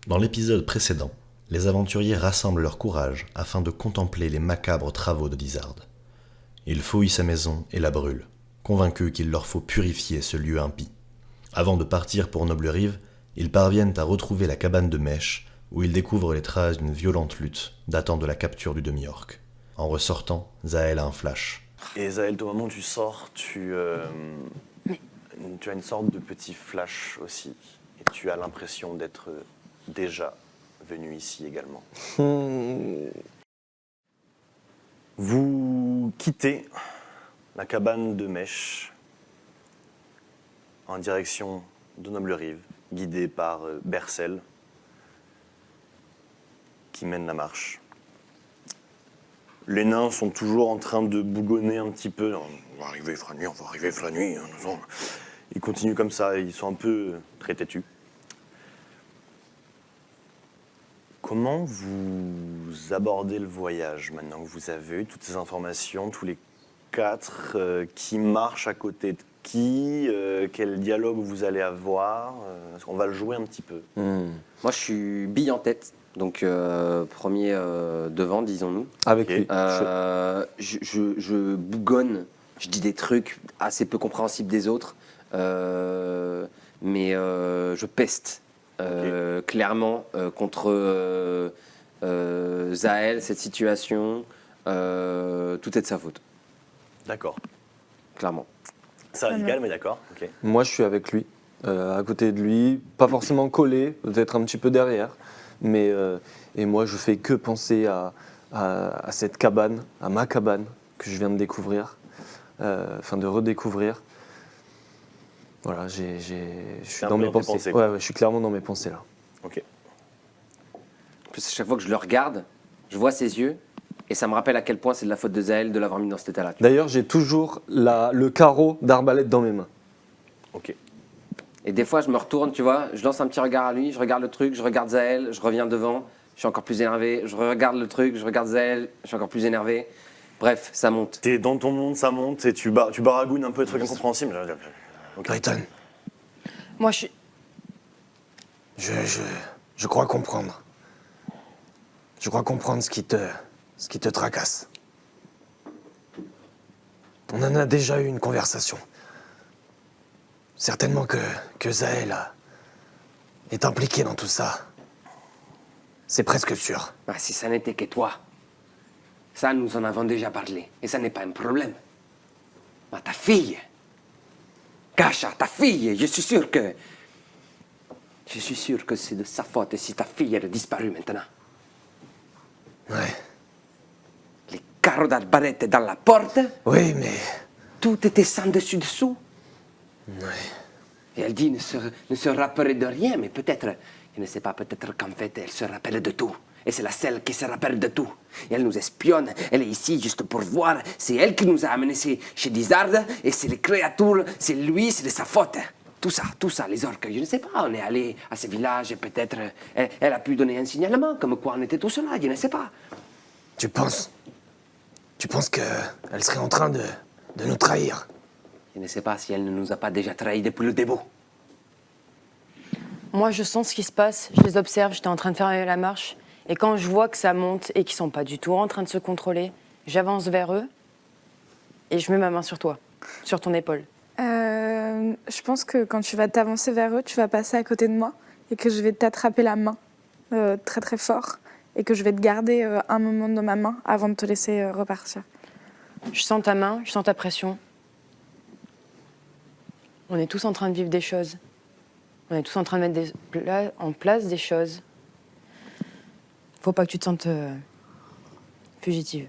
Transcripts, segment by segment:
Dans l'épisode précédent, les aventuriers rassemblent leur courage afin de contempler les macabres travaux de Dizard. Ils fouillent sa maison et la brûlent, convaincus qu'il leur faut purifier ce lieu impie. Avant de partir pour Noble-Rive, ils parviennent à retrouver la cabane de Mèche, où ils découvrent les traces d'une violente lutte datant de la capture du demi-orc. En ressortant, Zahel a un flash. Et Zahel, au moment où tu sors, Mais- tu as une sorte de petit flash aussi. Et tu as l'impression d'être déjà venu ici également. Vous quittez la cabane de Mèche en direction de Noble-Rive, guidé par Bercel, qui mène la marche. Les nains sont toujours en train de bougonner un petit peu. On va arriver, il fera nuit, on va arriver, il fera nuit. Ils continuent comme ça, ils sont un peu très têtus. Comment vous abordez le voyage maintenant que vous avez eu toutes ces informations, tous les quatre, qui marche à côté de qui, quel dialogue vous allez avoir, on va le jouer un petit peu. Moi, je suis bille en tête, donc premier devant, disons-nous. Avec Ok. lui. Je bougonne, je dis des trucs assez peu compréhensibles des autres, mais je peste clairement contre Zahel, cette situation. Tout est de sa faute, D'accord. clairement. C'est radical, mais d'accord. Ok. Moi, je suis avec lui, à côté de lui, pas forcément collé, peut-être un petit peu derrière, mais et moi, je fais que penser à cette cabane, à ma cabane que je viens de découvrir, enfin de redécouvrir. Voilà, je suis un dans peu mes dans tes pensées. pensées, Ouais, quoi. ouais, je suis clairement dans mes pensées là. Ok. En plus, à chaque fois que je le regarde, je vois ses yeux, et ça me rappelle à quel point c'est de la faute de Zahel de l'avoir mis dans cet état-là. D'ailleurs, j'ai toujours le carreau d'arbalète dans mes mains. Ok. Et des fois, je me retourne, tu vois, je lance un petit regard à lui, je regarde le truc, je regarde Zahel, je reviens devant, je suis encore plus énervé, je regarde le truc, je regarde Zahel, je suis encore plus énervé. Bref, ça monte. T'es dans ton monde, ça monte, et tu baragouines un peu des trucs incompréhensibles. Ok. Brighton, Moi, je suis. je crois comprendre. Je crois comprendre ce qui te tracasse. On en a déjà eu une conversation. Certainement que Zahel est impliqué dans tout ça. C'est presque sûr. Bah, si ça n'était que toi, ça, nous en avons déjà parlé, et ça n'est pas un problème. Bah, ta fille, Gasha, ta fille, je suis sûr que c'est de sa faute si ta fille elle a disparu maintenant. Ouais. Les carreaux d'arbalète dans la porte, Oui, mais... tout était sans dessus-dessous. Ouais. Et elle dit ne se rappeler de rien, mais peut-être, je ne sais pas, peut-être qu'en fait, elle se rappelle de tout. Et c'est la seule qui se rappelle de tout. Et elle nous espionne, elle est ici juste pour voir. C'est elle qui nous a amenés chez Dizard, et c'est les créatures, c'est lui, c'est de sa faute. Tout ça, les orques, je ne sais pas, on est allé à ce village, et peut-être, elle a pu donner un signalement, comme quoi on était tous là, je ne sais pas. Tu penses qu'elle serait en train de nous trahir? Je ne sais pas si elle ne nous a pas déjà trahis depuis le début. Moi, je sens ce qui se passe, je les observe, j'étais en train de faire la marche. Et quand je vois que ça monte et qu'ils sont pas du tout en train de se contrôler, j'avance vers eux et je mets ma main sur toi, sur ton épaule. Je pense que quand tu vas t'avancer vers eux, tu vas passer à côté de moi et que je vais t'attraper la main très très fort et que je vais te garder un moment dans ma main avant de te laisser repartir. Je sens ta main, je sens ta pression. On est tous en train de vivre des choses. On est tous en train de mettre en place des choses. Faut pas que tu te sentes fugitive.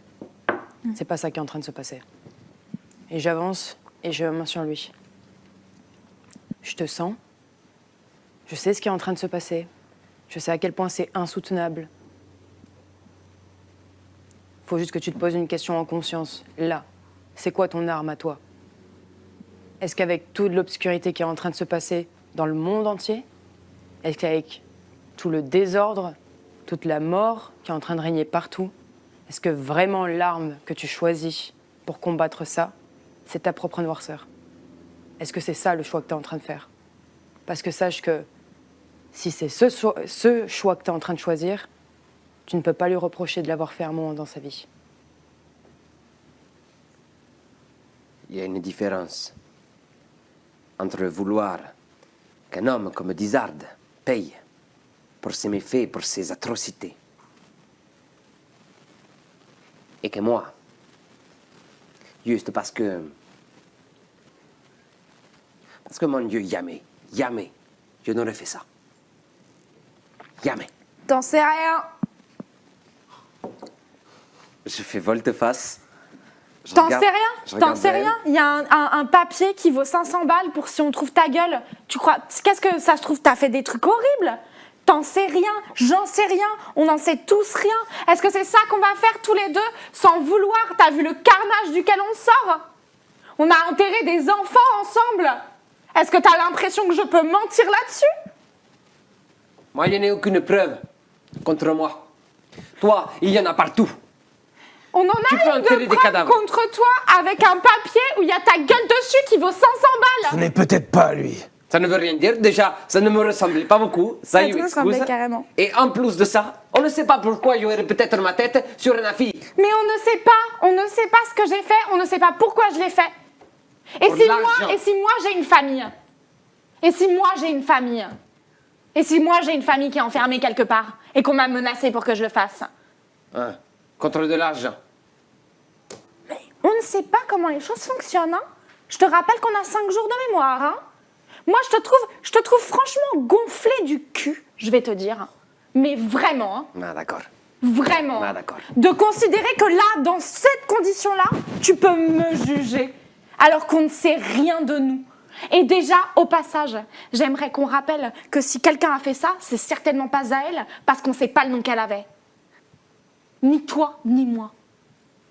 C'est pas ça qui est en train de se passer. Et j'avance et je mets ma main sur lui. Je te sens. Je sais ce qui est en train de se passer. Je sais à quel point c'est insoutenable. Faut juste que tu te poses une question en conscience. Là, c'est quoi ton arme à toi? Est-ce qu'avec toute l'obscurité qui est en train de se passer dans le monde entier, est-ce qu'avec tout le désordre, toute la mort qui est en train de régner partout, est-ce que vraiment l'arme que tu choisis pour combattre ça, c'est ta propre noirceur? Est-ce que c'est ça le choix que tu es en train de faire? Parce que sache que Si c'est ce choix que tu es en train de choisir, tu ne peux pas lui reprocher de l'avoir fait un moment dans sa vie. Il y a une différence entre vouloir qu'un homme comme Dizard paye pour ses méfaits, pour ses atrocités, et que moi, juste parce que mon Dieu, jamais, je n'aurais fait ça. Jamais. T'en sais rien. Je fais volte-face. Je T'en regarde- sais je rien. T'en regarde sais Zaël. rien. Il y a un papier qui vaut 500 balles pour si on trouve ta gueule. Tu crois. Qu'est-ce que ça se trouve? T'as fait des trucs horribles. T'en sais rien. J'en sais rien. On n'en sait tous rien. Est-ce que c'est ça qu'on va faire tous les deux sans vouloir? T'as vu le carnage duquel on sort? On a enterré des enfants ensemble. Est-ce que t'as l'impression que je peux mentir là-dessus? Moi, je n'ai aucune preuve contre moi. Toi, il y en a partout. On en Tu peux a une enterrer de des preuve cadavres. contre toi avec un papier où il y a ta gueule dessus qui vaut 500 Ce balles. n'est peut-être pas lui. Ça ne veut rien dire. Déjà, ça ne me ressemblait pas beaucoup. Ça, Ça je te m'excuse. ressemblait carrément. Et en plus de ça, on ne sait pas pourquoi j'aurais peut-être ma tête sur une fille. Mais on ne sait pas ce que j'ai fait, on ne sait pas pourquoi je l'ai fait. Et Pour si l'argent. moi j'ai une famille? Et si moi j'ai une famille? Et si moi j'ai une famille qui est enfermée quelque part et qu'on m'a menacée pour que je le fasse? Hein, contre de l'argent. On ne sait pas comment les choses fonctionnent, hein? Je te rappelle qu'on a 5 jours de mémoire, hein? Moi je te trouve franchement gonflé du cul, je vais te dire. Mais vraiment, hein? Ah, d'accord. Vraiment. Ah, d'accord. De considérer que là, dans cette condition-là, tu peux me juger, alors qu'on ne sait rien de nous. Et déjà, au passage, j'aimerais qu'on rappelle que si quelqu'un a fait ça, c'est certainement pas Zaël, parce qu'on ne sait pas le nom qu'elle avait. Ni toi, ni moi.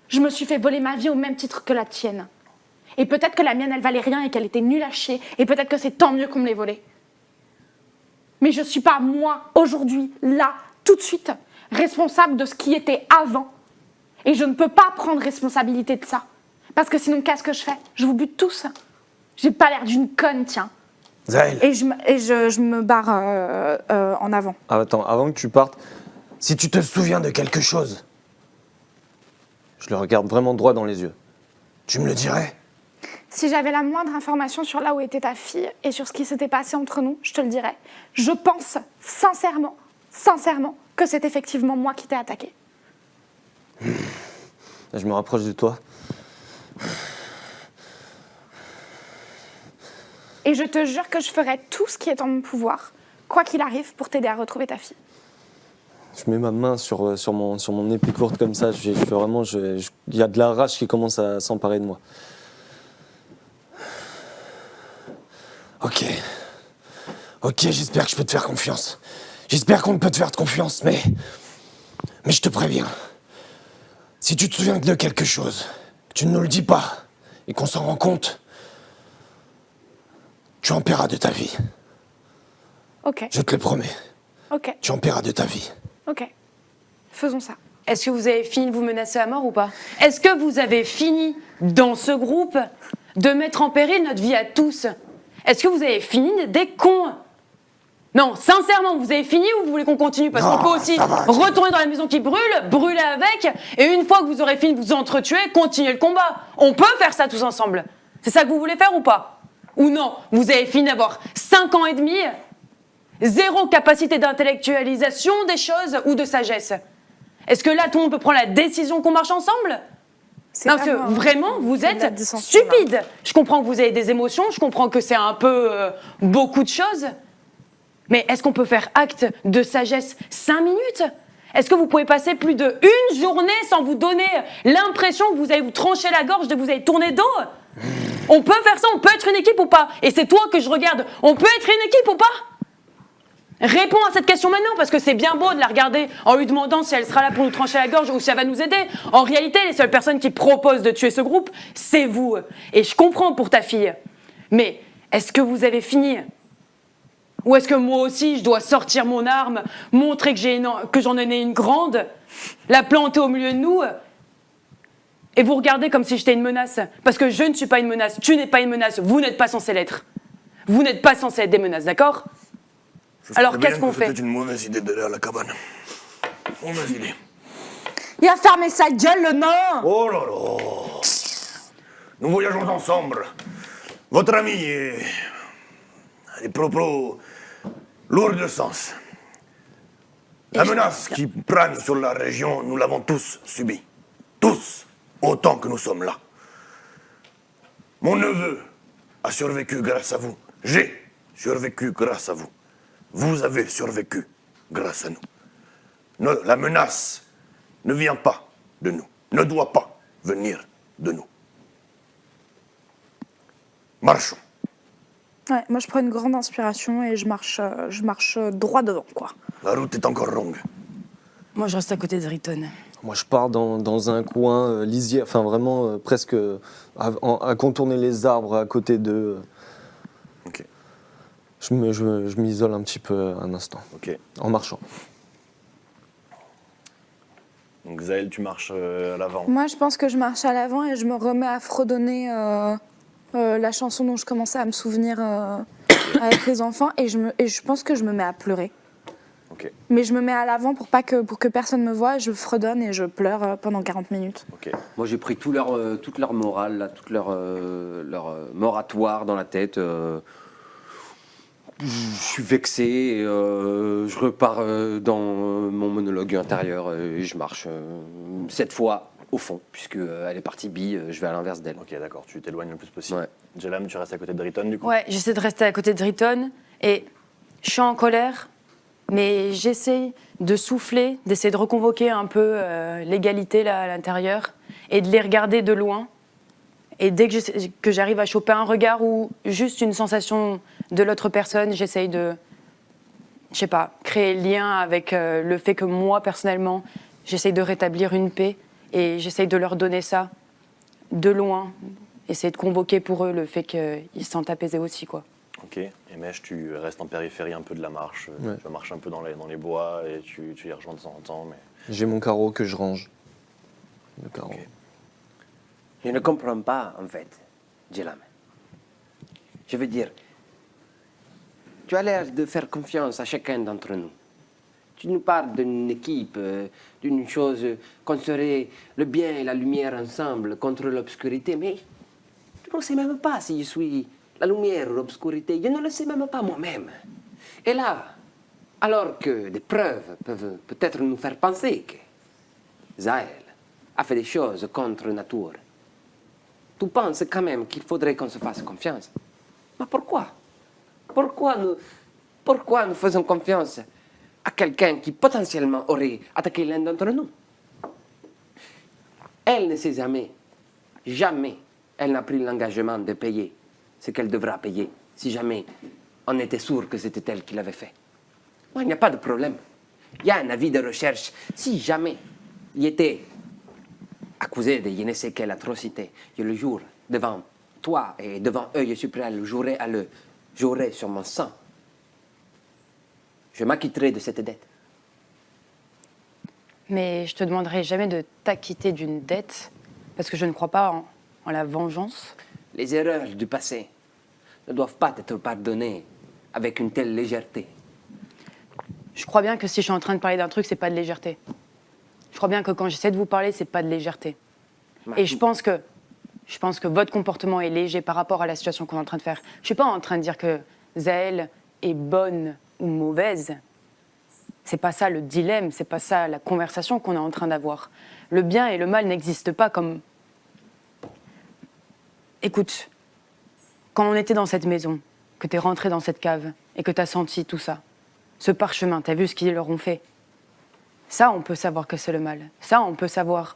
Je me suis fait voler ma vie au même titre que la tienne. Et peut-être que la mienne, elle valait rien et qu'elle était nulle à chier, et peut-être que c'est tant mieux qu'on me l'ait volée. Mais je ne suis pas, moi, aujourd'hui, là, tout de suite, responsable de ce qui était avant. Et je ne peux pas prendre responsabilité de ça. Parce que sinon, qu'est-ce que je fais? Je vous bute tous. J'ai pas l'air d'une conne, tiens. Zaël, Et je me barre en avant. Ah, attends, avant que tu partes, si tu te souviens de quelque chose, je le regarde vraiment droit dans les yeux. tu me le dirais. Si j'avais la moindre information sur là où était ta fille et sur ce qui s'était passé entre nous, je te le dirais. Je pense sincèrement, que c'est effectivement moi qui t'ai attaqué. Je me rapproche de toi. Et je te jure que je ferai tout ce qui est en mon pouvoir, quoi qu'il arrive, pour t'aider à retrouver ta fille. Je mets ma main sur mon épée courte comme ça. Il y a de la rage qui commence à s'emparer de moi. Ok. Ok, j'espère que je peux te faire confiance. J'espère qu'on peut te faire confiance, mais je te préviens. Si tu te souviens de quelque chose, que tu ne nous le dis pas, et qu'on s'en rend compte, tu en paieras de ta vie. Ok, Je te le promets. ok, Tu en paieras de ta vie. ok. Faisons ça. Est-ce que vous avez fini de vous menacer à mort ou pas? Est-ce que vous avez fini, dans ce groupe, de mettre en péril notre vie à tous? Est-ce que vous avez fini d'être des cons? Non, sincèrement, vous avez fini ou vous voulez qu'on continue? Parce Non, qu'on peut aussi ça va, retourner dans la maison qui brûle, brûler avec, et une fois que vous aurez fini de vous entretuer, continuer le combat. On peut faire ça tous ensemble. C'est ça que vous voulez faire ou pas? Ou non, vous avez fini d'avoir 5 ans et demi, zéro capacité d'intellectualisation des choses ou de sagesse. Est-ce que là, tout le monde peut prendre la décision qu'on marche ensemble? C'est Parce que pas moi. vraiment, vous C'est de la êtes dissension, là. stupide. Je comprends que vous avez des émotions, je comprends que c'est un peu beaucoup de choses. Mais est-ce qu'on peut faire acte de sagesse 5 minutes? Est-ce que vous pouvez passer plus d'1 journée sans vous donner l'impression que vous allez vous trancher la gorge, de vous allez tourner dos? On peut faire ça, on peut être une équipe ou pas? Et c'est toi que je regarde, on peut être une équipe ou pas? Réponds à cette question maintenant, parce que c'est bien beau de la regarder en lui demandant si elle sera là pour nous trancher la gorge ou si elle va nous aider. En réalité, les seules personnes qui proposent de tuer ce groupe, c'est vous. Et je comprends pour ta fille. Mais est-ce que vous avez fini? Ou est-ce que moi aussi, je dois sortir mon arme, montrer que j'en ai une grande, la planter au milieu de nous, et vous regarder comme si j'étais une menace? Parce que je ne suis pas une menace, tu n'es pas une menace, vous n'êtes pas censé l'être. Vous n'êtes pas censé être des menaces, d'accord? Alors, qu'est-ce qu'on fait? C'était une mauvaise idée d'aller à la cabane. Mauvaise idée. Il a fermé sa gueule, le nain. Oh là là. Nous voyageons ensemble. Votre ami a des propos lourds de sens. La menace qui plane sur la région, nous l'avons tous subie. Tous, autant que nous sommes là. Mon neveu a survécu grâce à vous. J'ai survécu grâce à vous. Vous avez survécu grâce à nous. La menace ne vient pas de nous, ne doit pas venir de nous. Marchons. Ouais, moi, je prends une grande inspiration et je marche droit devant, quoi. La route est encore longue. Moi, je reste à côté de Riton. Moi, je pars dans un coin lisière, enfin vraiment presque à contourner les arbres à côté d'eux. Ok, Je m'isole un petit peu un instant, ok. en marchant. Donc Zaël, tu marches à l'avant. Moi, je pense que je marche à l'avant et je me remets à fredonner la chanson dont je commençais à me souvenir avec les enfants et je pense que je me mets à pleurer. Ok, Mais je me mets à l'avant pour que personne me voie, je fredonne et je pleure pendant 40 minutes. ok. Moi, j'ai pris toute leur morale, là, toute leur moratoire dans la tête. Je suis vexé, et, je repars dans mon monologue intérieur et je marche cette fois au fond, puisque elle est partie bi, je vais à l'inverse d'elle. Ok, d'accord, tu t'éloignes le plus possible. Ouais. Jelam, tu restes à côté de Riton, du coup? Ouais, j'essaie de rester à côté de Riton et je suis en colère, mais j'essaie de souffler, d'essayer de reconvoquer un peu l'égalité là à l'intérieur et de les regarder de loin. Et dès que j'arrive à choper un regard ou juste une sensation de l'autre personne, j'essaye de, je sais pas, créer le lien avec le fait que moi, personnellement, j'essaye de rétablir une paix et j'essaye de leur donner ça de loin. Essayer de convoquer pour eux le fait qu'ils se sentent apaisés aussi, quoi. Ok, et Mèche, tu restes en périphérie un peu de la marche. Ouais. Tu marches un peu dans les bois et tu les rejoins de temps en temps, mais... J'ai mon carreau que je range. Le carreau. Ok. Je ne comprends pas, en fait, Jelam. Je veux dire, tu as l'air de faire confiance à chacun d'entre nous. Tu nous parles d'une équipe, d'une chose qu'on serait le bien et la lumière ensemble contre l'obscurité, mais tu ne sais même pas si je suis la lumière ou l'obscurité. Je ne le sais même pas moi-même. Et là, alors que des preuves peuvent peut-être nous faire penser que Zaël a fait des choses contre nature, tu penses quand même qu'il faudrait qu'on se fasse confiance. Mais pourquoi? Pourquoi nous faisons confiance à quelqu'un qui potentiellement aurait attaqué l'un d'entre nous? Elle ne sait jamais, elle n'a pris l'engagement de payer ce qu'elle devra payer si jamais on était sûr que c'était elle qui l'avait fait. Moi, il n'y a pas de problème. Il y a un avis de recherche. Si jamais il était accusé de je ne sais quelle atrocité, je le jure devant toi et devant eux, je suis prêt à le jurer, jurer sur mon sang. Je m'acquitterai de cette dette. Mais je te demanderai jamais de t'acquitter d'une dette, parce que je ne crois pas en la vengeance. Les erreurs du passé ne doivent pas être pardonnées avec une telle légèreté. Je crois bien que si je suis en train de parler d'un truc, c'est pas de légèreté. Je crois bien que quand j'essaie de vous parler, c'est pas de légèreté. Et je pense que votre comportement est léger par rapport à la situation qu'on est en train de faire. Je suis pas en train de dire que Zaël est bonne ou mauvaise. C'est pas ça le dilemme, c'est pas ça la conversation qu'on est en train d'avoir. Le bien et le mal n'existent pas comme... Écoute, quand on était dans cette maison, que t'es rentré dans cette cave et que t'as senti tout ça, ce parchemin, t'as vu ce qu'ils leur ont fait. Ça, on peut savoir que c'est le mal. Ça, on peut savoir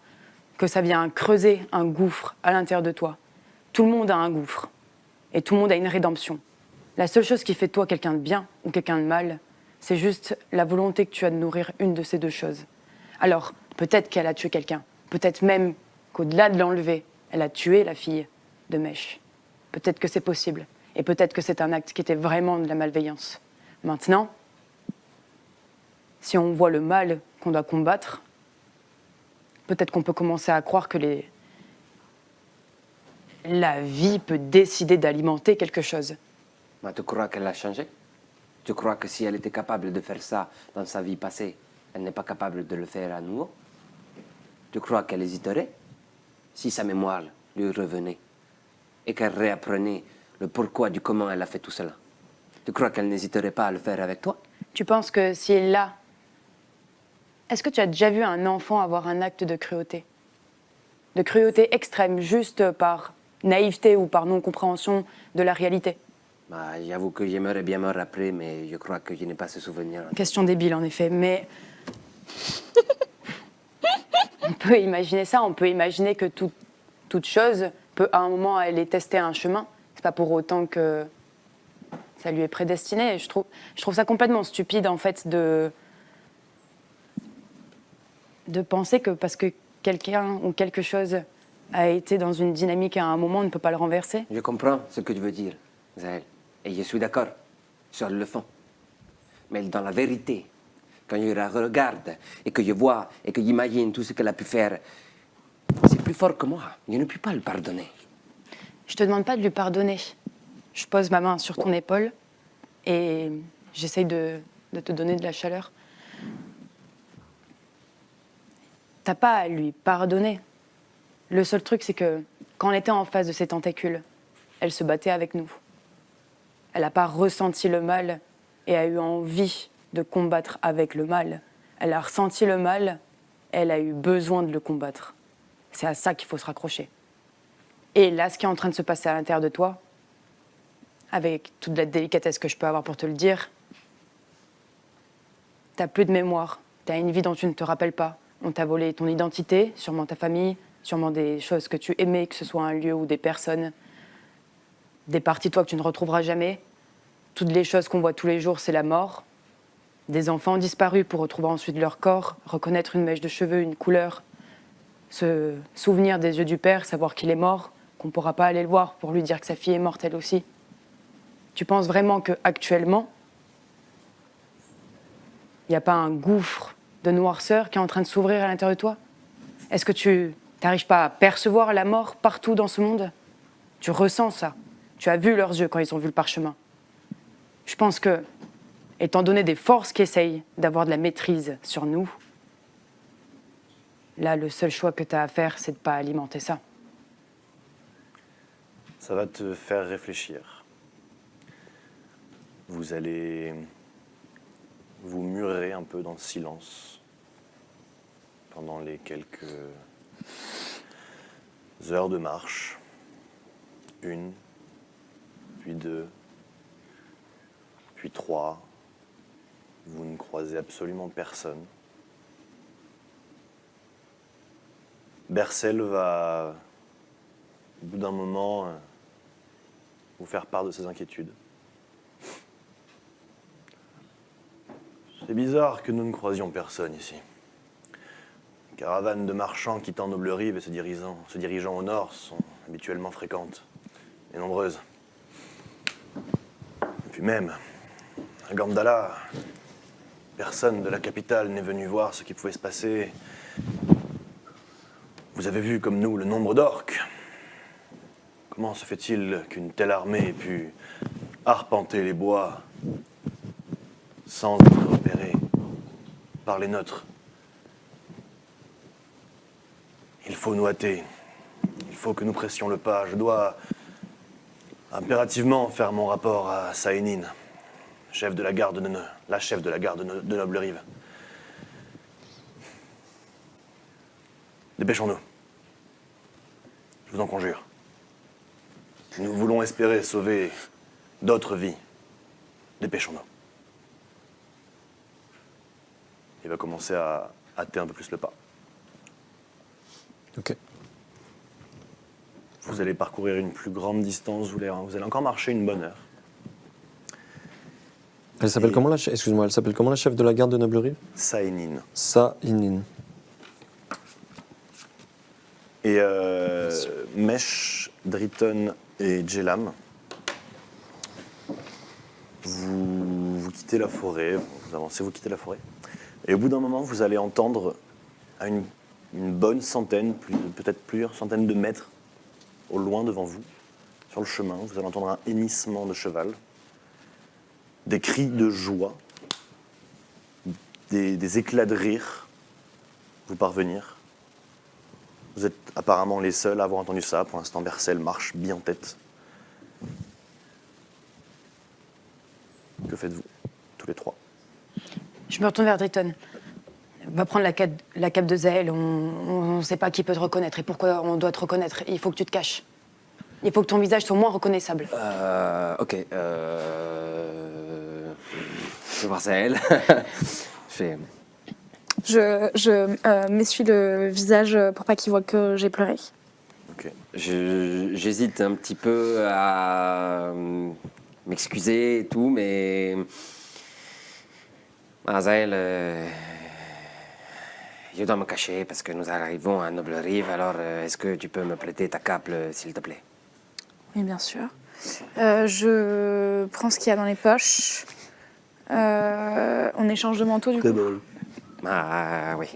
que ça vient creuser un gouffre à l'intérieur de toi. Tout le monde a un gouffre. Et tout le monde a une rédemption. La seule chose qui fait de toi quelqu'un de bien ou quelqu'un de mal, c'est juste la volonté que tu as de nourrir une de ces deux choses. Alors, peut-être qu'elle a tué quelqu'un. Peut-être même qu'au-delà de l'enlever, elle a tué la fille de Mèche. Peut-être que c'est possible. Et peut-être que c'est un acte qui était vraiment de la malveillance. Maintenant, si on voit le mal qu'on doit combattre, peut-être qu'on peut commencer à croire que la vie peut décider d'alimenter quelque chose. Mais tu crois qu'elle a changé? Tu crois que si elle était capable de faire ça dans sa vie passée, elle n'est pas capable de le faire à nouveau? Tu crois qu'elle hésiterait si sa mémoire lui revenait et qu'elle réapprenait le pourquoi du comment elle a fait tout cela? Tu crois qu'elle n'hésiterait pas à le faire avec toi? Tu penses que si elle l'a... Est-ce que tu as déjà vu un enfant avoir un acte de cruauté? De cruauté extrême, juste par naïveté ou par non-compréhension de la réalité? Bah, j'avoue que j'aimerais bien me rappeler, mais je crois que je n'ai pas ce souvenir. Question débile, en effet, mais... On peut imaginer ça, on peut imaginer que toute chose peut à un moment aller tester un chemin. C'est pas pour autant que ça lui est prédestiné. Je trouve ça complètement stupide, en fait, de penser que parce que quelqu'un ou quelque chose a été dans une dynamique à un moment, on ne peut pas le renverser. Je comprends ce que tu veux dire, Zahel, et je suis d'accord sur le fond. Mais dans la vérité, quand je la regarde et que je vois et que j'imagine tout ce qu'elle a pu faire, c'est plus fort que moi. Je ne peux pas le pardonner. Je te demande pas de lui pardonner. Je pose ma main sur ton épaule et j'essaye de te donner de la chaleur. T'as pas à lui pardonner. Le seul truc, c'est que quand on était en face de ces tentacules, elle se battait avec nous. Elle n'a pas ressenti le mal et a eu envie de combattre avec le mal. Elle a ressenti le mal, elle a eu besoin de le combattre. C'est à ça qu'il faut se raccrocher. Et là, ce qui est en train de se passer à l'intérieur de toi, avec toute la délicatesse que je peux avoir pour te le dire, t'as plus de mémoire, t'as une vie dont tu ne te rappelles pas. On t'a volé ton identité, sûrement ta famille, sûrement des choses que tu aimais, que ce soit un lieu ou des personnes, des parties de toi que tu ne retrouveras jamais. Toutes les choses qu'on voit tous les jours, c'est la mort. Des enfants disparus pour retrouver ensuite leur corps, reconnaître une mèche de cheveux, une couleur, se souvenir des yeux du père, savoir qu'il est mort, qu'on ne pourra pas aller le voir pour lui dire que sa fille est morte elle aussi. Tu penses vraiment qu'actuellement, il n'y a pas un gouffre de noirceur qui est en train de s'ouvrir à l'intérieur de toi? Est-ce que tu n'arrives pas à percevoir la mort partout dans ce monde? Tu ressens ça. Tu as vu leurs yeux quand ils ont vu le parchemin. Je pense que, étant donné des forces qui essayent d'avoir de la maîtrise sur nous, là, le seul choix que tu as à faire, c'est de ne pas alimenter ça. Ça va te faire réfléchir. Vous allez vous murer un peu dans le silence pendant les quelques heures de marche. 1, puis 2, puis 3. Vous ne croisez absolument personne. Bercel va, au bout d'un moment, vous faire part de ses inquiétudes. C'est bizarre que nous ne croisions personne ici. Les caravanes de marchands quittant Noble-Rive et se dirigeant au nord sont habituellement fréquentes et nombreuses. Et puis même, à Gandala, personne de la capitale n'est venu voir ce qui pouvait se passer. Vous avez vu, comme nous, le nombre d'orques. Comment se fait-il qu'une telle armée ait pu arpenter les bois sans être repérée par les nôtres? Il faut nous hâter. Il faut que nous pressions le pas. Je dois impérativement faire mon rapport à Saénine, la chef de la garde de Noble-Rive. Dépêchons-nous. Je vous en conjure. Nous voulons espérer sauver d'autres vies. Dépêchons-nous. Il va commencer à hâter un peu plus le pas. Ok. Vous allez parcourir une plus grande distance, vous allez encore marcher une bonne heure. Elle s'appelle comment Excuse-moi, elle s'appelle comment la chef de la garde de Noble-Rive? Saénine. Saénine. Et Mesh, Driton et Jelam, vous quittez la forêt, vous avancez, vous quittez la forêt. Et au bout d'un moment, vous allez entendre à une bonne centaine, peut-être plusieurs centaines de mètres au loin devant vous, sur le chemin, vous allez entendre un hennissement de cheval. des cris de joie, des éclats de rire vous parvenir. Vous êtes apparemment les seuls à avoir entendu ça. Pour l'instant, Bercel marche bien en tête. Que faites-vous, tous les trois? Je me retourne vers Driton. On va prendre la cape de Zael. On ne sait pas qui peut te reconnaître et pourquoi on doit te reconnaître. Il faut que tu te caches. Il faut que ton visage soit au moins reconnaissable. Ok. Je vais voir Zael. Je m'essuie le visage pour pas qu'il voit que j'ai pleuré. Ok. J'hésite un petit peu à m'excuser et tout, mais Zael, je dois me cacher parce que nous arrivons à Noble Rive. Alors, est-ce que tu peux me prêter ta cape, s'il te plaît? Oui, bien sûr. Je prends ce qu'il y a dans les poches. On échange de manteau, du coup. Ah oui.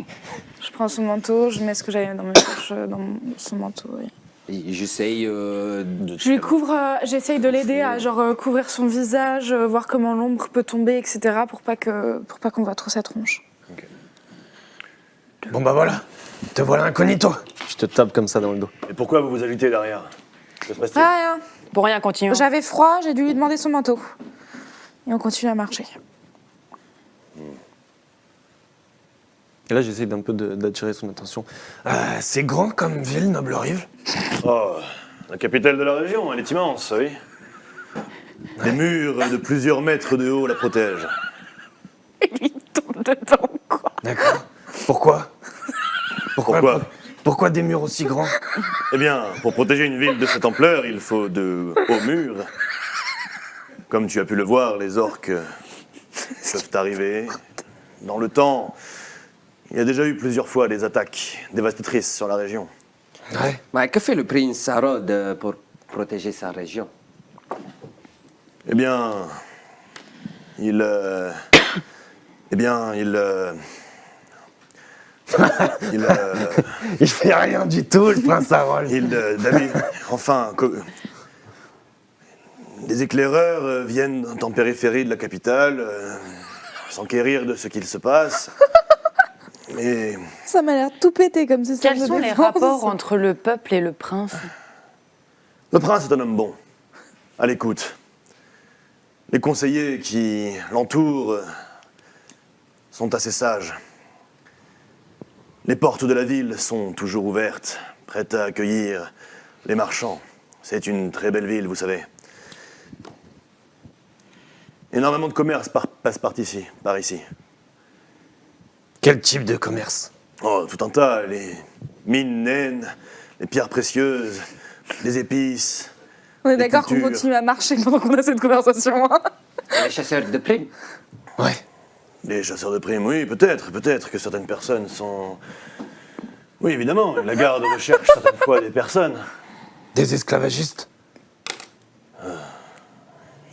Je prends son manteau, je mets ce que j'avais dans mes poches dans son manteau. Oui. Et j'essaye de... Je lui couvre, j'essaye de l'aider à genre couvrir son visage, voir comment l'ombre peut tomber, etc. pour pas qu'on voit trop sa tronche. Bon bah voilà, te voilà incognito. Je te tape comme ça dans le dos. Et pourquoi vous vous agitez derrière? Que se passe-t-il? Rien. Pour rien, continue. J'avais froid, j'ai dû lui demander son manteau. Et on continue à marcher. Et là, j'essaie d'un peu d'attirer son attention. C'est grand comme ville, Noble Rive. Oh, la capitale de la région, elle est immense, oui. Des murs de plusieurs mètres de haut la protègent. Il tombe dedans, quoi. D'accord. Pourquoi Pourquoi des murs aussi grands? Eh bien, pour protéger une ville de cette ampleur, il faut de hauts murs. Comme tu as pu le voir, les orques peuvent arriver. Dans le temps, il y a déjà eu plusieurs fois des attaques dévastatrices sur la région. Ouais. Mais que fait le prince Sarod pour protéger sa région? Eh bien, il Il fait rien du tout, le prince Harold. David, enfin, des éclaireurs viennent en périphérie de la capitale, s'enquérir de ce qu'il se passe. Mais Ça m'a l'air tout pété comme système Quels de sont les défense. rapports entre le peuple et le prince? le prince est un homme bon, à l'écoute. Les conseillers qui l'entourent sont assez sages. Les portes de la ville sont toujours ouvertes, prêtes à accueillir les marchands. C'est une très belle ville, vous savez. Énormément de commerce passe par ici. Quel type de commerce? Oh, tout un tas, les mines naines, les pierres précieuses, les épices. On est d'accord qu'on cultures. continue à marcher pendant qu'on a cette conversation. Hein. Les chasseurs de primes? Ouais. Les chasseurs de primes, oui, peut-être que certaines personnes sont... Oui, évidemment, la garde recherche certaines fois des personnes. Des esclavagistes?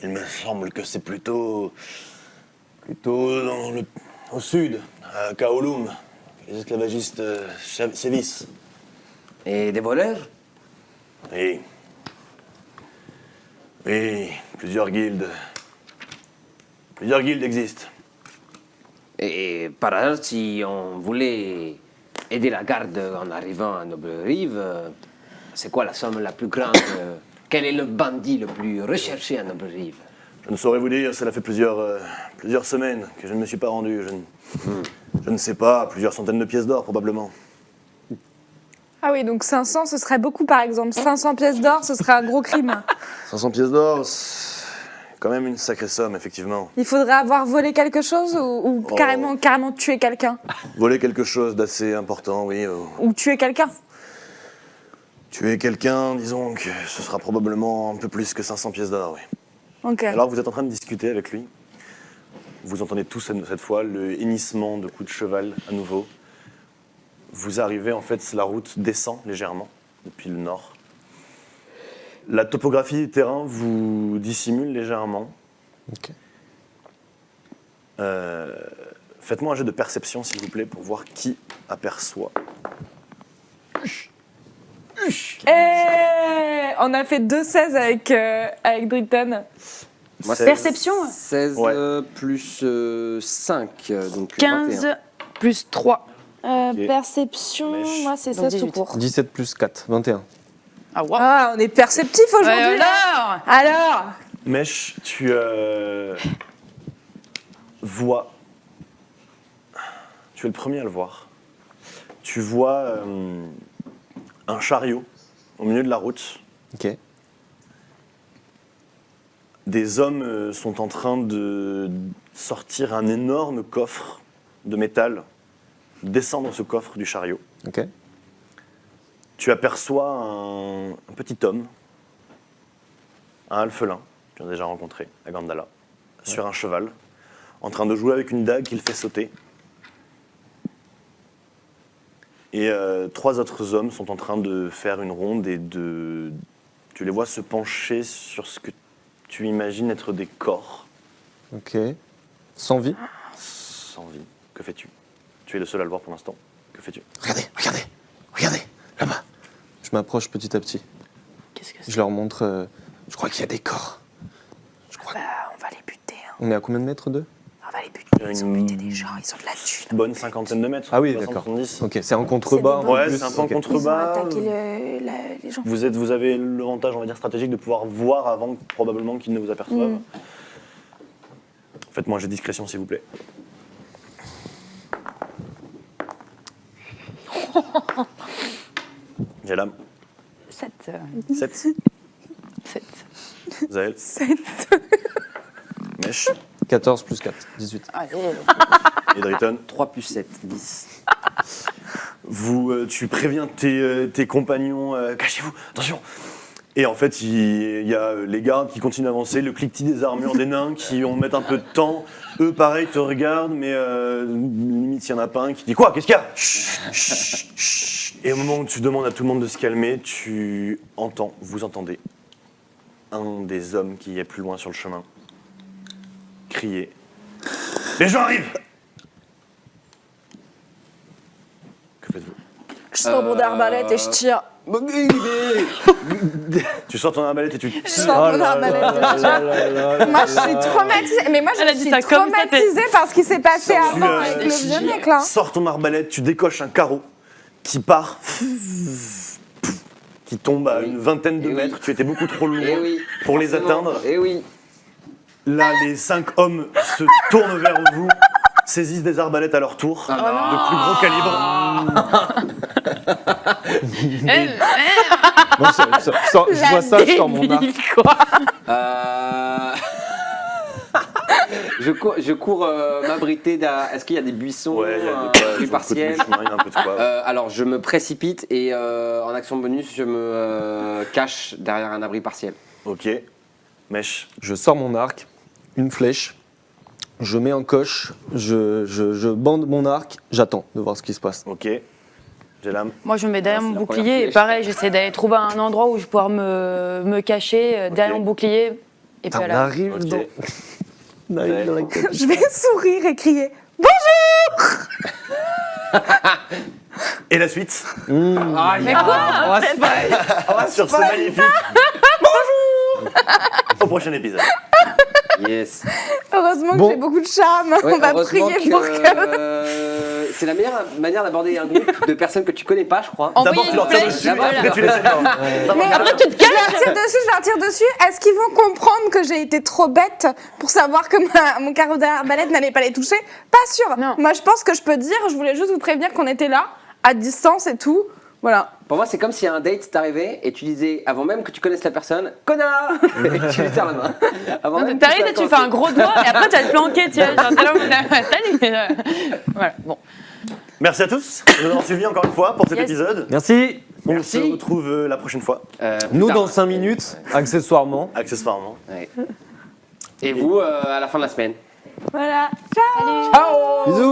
Il me semble que c'est plutôt au sud, à Kowloon. Les esclavagistes sévissent. Et des voleurs? Oui. Oui, plusieurs guildes existent. Et par hasard, si on voulait aider la garde en arrivant à Noble Rive, c'est quoi la somme la plus grande? Quel est le bandit le plus recherché à Noble Rive? Je ne saurais vous dire, cela fait plusieurs semaines que je ne me suis pas rendu. Je ne sais pas, plusieurs centaines de pièces d'or probablement. Ah oui, donc 500, ce serait beaucoup par exemple. 500 pièces d'or, ce serait un gros crime. 500 pièces d'or, c'est quand même une sacrée somme, effectivement. Il faudrait avoir volé quelque chose ou Oh. carrément tuer quelqu'un. Voler quelque chose d'assez important, oui. Ou tuer quelqu'un. Tuer quelqu'un, disons que ce sera probablement un peu plus que 500 pièces d'or, oui. Ok. Alors vous êtes en train de discuter avec lui. Vous entendez tous cette fois le hennissement de coups de cheval à nouveau. Vous arrivez, en fait, la route descend légèrement depuis le nord. La topographie du terrain vous dissimule légèrement. Ok. Faites-moi un jet de perception, s'il vous plaît, pour voir qui aperçoit. On a fait 2-16 avec Driton. Moi, c'est Perception 16 Ouais. plus 5, donc 15 21. plus 3. Perception, Mèche. moi c'est Donc 16 tout 18. court. 17 plus 4, 21. Ah, wow. Ah, on est perceptif aujourd'hui. Ouais, là. alors Alors Mèche, tu vois. Tu es le premier à le voir. Tu vois un chariot au milieu de la route. Ok. Des hommes sont en train de sortir un énorme coffre de métal, descendre ce coffre du chariot. Ok. Tu aperçois un petit homme, un alphelin, que tu as déjà rencontré à Gandala, sur un cheval, en train de jouer avec une dague qu'il fait sauter. Et 3 autres hommes sont en train de faire une ronde et tu les vois se pencher sur ce que tu imagines être des corps Ok. Sans vie. sans vie. Que fais-tu? Tu es le seul à le voir pour l'instant. Que fais-tu? Regardez, là-bas. Je m'approche petit à petit. Qu'est-ce que Je leur montre. Je crois qu'il y a des corps. Je crois. on va les buter. On est à combien de mètres d'eux? On va les buter. Ils ont buté des gens, ils ont de la thune. Bonne cinquantaine de mètres. Ah oui, 60, d'accord. 70. Ok, c'est en contrebas. C'est des en Ouais, plus. c'est un peu en Ok. Ils ont contrebas. attaqué les gens. Vous avez l'avantage, on va dire, stratégique de pouvoir voir avant probablement qu'ils ne vous aperçoivent. Faites-moi un jet de discrétion, s'il vous plaît. J'ai l'âme. 7. 7. 7. Zaël. 7. Mèche. 14 plus 4, 18. Allez. Et Drayton. 3 plus 7, 10. Tu préviens tes compagnons, cachez-vous, attention. Et en fait, il y a les gardes qui continuent d'avancer, le cliquetis des armures des nains qui ont mettre un peu de temps. Eux, pareil, te regardent, mais limite, il n'y en a pas un qui dit quoi? Qu'est-ce qu'il y a? Chut, chut, chut. Et au moment où tu demandes à tout le monde de se calmer, vous entendez un des hommes qui est plus loin sur le chemin crier. Les gens arrivent! Que faites-vous? Je sors mon arbalète et je tire. Tu sors ton arbalète et tu Je sors mon arbalète et je tire. Moi, je suis traumatisée. Mais moi, Elle a je dit suis ça comme ça, traumatisée par ce qui s'est passé avant euh, avec le vieux mec là. sors ton arbalète, tu décoches un carreau qui part, qui tombe à Oui. une vingtaine de Eh oui. mètres. Tu étais beaucoup trop loin Eh oui. pour les forcément. atteindre. Eh oui. Là, les 5 hommes se tournent vers vous, saisissent des arbalètes à leur tour, de plus gros calibre. Moi, je vois ça, je sors mon arc. Quoi. Je cours m'abriter derrière. Est-ce qu'il y a des buissons, Ouais, il y a un des abri partiel? il y a un peu de quoi. Alors je me précipite et en action bonus, je me cache derrière un abri partiel. Ok. Mèche. Je sors mon arc, une flèche, je mets en coche, je bande mon arc, j'attends de voir ce qui se passe. Ok. J'ai l'âme. Moi, je me mets derrière Ah, mon c'est la bouclier première et flèche. pareil, j'essaie d'aller trouver un endroit où je pourrais me cacher derrière Ok. mon bouclier. Et puis Putain, on voilà. arrive Ok. on arrive dans la quête. Je vais sourire et crier. Et la suite Mais quoi? sur ce magnifique. Bonjour. Au prochain épisode. Yes. Heureusement Bon. que j'ai beaucoup de charme. Ouais, On va heureusement prier pour que. c'est la meilleure manière d'aborder un groupe de personnes que tu connais pas, je crois. Envoyer D'abord, tu leur une tires flèche, dessus, voilà. après tu les éteins. Mais Après, tu te je leur tire dessus. Est-ce qu'ils vont comprendre que j'ai été trop bête pour savoir que mon carreau d'arbalète n'allait pas les toucher? Pas sûr. Non. Moi, je pense que je peux dire, je voulais juste vous prévenir qu'on était là, à distance et tout. Voilà. Pour moi, c'est comme si un date t'arrivait et tu disais, avant même que tu connaisses la personne, connard et tu lui serres la main. Avant même que T'arrives tu et sois tu fais un coincé. gros doigt et après tu vas te planquer, tu vois. Genre, t'es là, salut. Voilà, bon. Merci à tous de nous avoir suivis encore une fois pour cet Yes. épisode. Merci. On Merci. se retrouve la prochaine fois, Plus Nous tard. dans 5 minutes, accessoirement. accessoirement. Ouais. Et vous, à la fin de la semaine. Voilà. Salut. Ciao. Bisous.